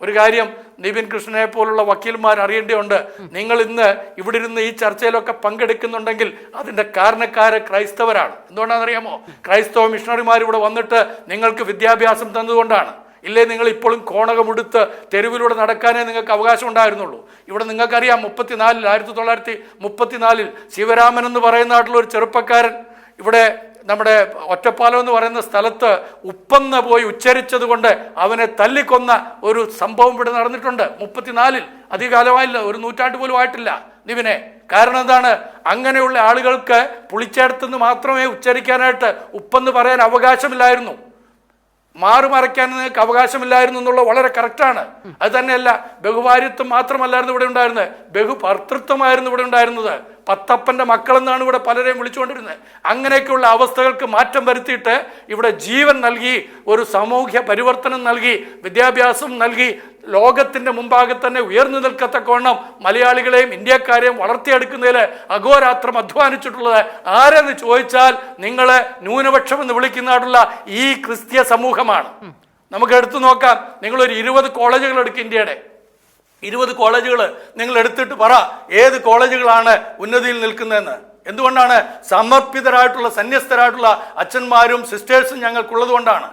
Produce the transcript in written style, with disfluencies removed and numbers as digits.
ഒരു കാര്യം നിവിൻ കൃഷ്ണനെ പോലുള്ള വക്കീൽമാർ അറിയേണ്ടതുണ്ട്. നിങ്ങൾ ഇന്ന് ഇവിടെ ഇരുന്ന് ഈ ചർച്ചയിലൊക്കെ പങ്കെടുക്കുന്നുണ്ടെങ്കിൽ അതിൻ്റെ കാരണക്കാര് ക്രൈസ്തവരാണ്. എന്തുകൊണ്ടാണെന്നറിയാമോ? ക്രൈസ്തവ മിഷണറിമാർ ഇവിടെ വന്നിട്ട് നിങ്ങൾക്ക് വിദ്യാഭ്യാസം തന്നതുകൊണ്ടാണ്. ഇല്ലേ നിങ്ങൾ ഇപ്പോഴും കോണകമെടുത്ത് തെരുവിലൂടെ നടക്കാനേ നിങ്ങൾക്ക് അവകാശം ഉണ്ടായിരുന്നുള്ളൂ. ഇവിടെ നിങ്ങൾക്കറിയാം 1934 ശിവരാമൻ എന്ന് പറയുന്ന നാട്ടിലൊരു ചെറുപ്പക്കാരൻ ഇവിടെ നമ്മുടെ ഒറ്റപ്പാലം എന്ന് പറയുന്ന സ്ഥലത്ത് ഉപ്പെന്ന് പോയി ഉച്ചരിച്ചത് കൊണ്ട് അവനെ തല്ലിക്കൊന്ന ഒരു സംഭവം ഇവിടെ നടന്നിട്ടുണ്ട്. 34 അധികകാലമായില്ല, ഒരു നൂറ്റാണ്ട് പോലും ആയിട്ടില്ല നിവിനെ. കാരണം എന്താണ്? അങ്ങനെയുള്ള ആളുകൾക്ക് പുളിച്ചേർത്തുനിന്ന് മാത്രമേ ഉച്ചരിക്കാനായിട്ട് ഉപ്പെന്ന് പറയാൻ അവകാശമില്ലായിരുന്നു, മാറുമറയ്ക്കാൻ നിങ്ങൾക്ക് അവകാശമില്ലായിരുന്നു എന്നുള്ളത് വളരെ കറക്റ്റാണ്. അത് തന്നെയല്ല, ബഹുഭാര്യത്വം മാത്രമല്ലായിരുന്നു ഇവിടെ ഉണ്ടായിരുന്നത്, ബഹുഭർത്തൃത്വമായിരുന്നു ഇവിടെ ഉണ്ടായിരുന്നത്. പത്തപ്പൻ്റെ മക്കളെന്നാണ് ഇവിടെ പലരെയും വിളിച്ചുകൊണ്ടിരുന്നത്. അങ്ങനെയൊക്കെയുള്ള അവസ്ഥകൾക്ക് മാറ്റം വരുത്തിയിട്ട് ഇവിടെ ജീവൻ നൽകി, ഒരു സാമൂഹ്യ പരിവർത്തനം നൽകി, വിദ്യാഭ്യാസം നൽകി, ലോകത്തിൻ്റെ മുമ്പാകെ തന്നെ ഉയർന്നു നിൽക്കത്തക്കവണ്ണം മലയാളികളെയും ഇന്ത്യക്കാരെയും വളർത്തിയെടുക്കുന്നതിൽ അഹോരാത്രം അധ്വാനിച്ചിട്ടുള്ളത് ആരെന്ന് ചോദിച്ചാൽ നിങ്ങളെ ന്യൂനപക്ഷം എന്ന് വിളിക്കുന്നതായിട്ടുള്ള ഈ ക്രിസ്തീയ സമൂഹമാണ്. നമുക്ക് എടുത്തു നോക്കാം. നിങ്ങളൊരു 20 കോളേജുകൾ എടുക്കും, ഇന്ത്യയുടെ 20 കോളേജുകൾ നിങ്ങൾ എടുത്തിട്ട് പറ ഏത് കോളേജുകളാണ് ഉന്നതിയിൽ നിൽക്കുന്നതെന്ന്. എന്തുകൊണ്ടാണ്? സമർപ്പിതരായിട്ടുള്ള സന്യസ്തരായിട്ടുള്ള അച്ഛന്മാരും സിസ്റ്റേഴ്സും ഞങ്ങൾക്കുള്ളത് കൊണ്ടാണ്.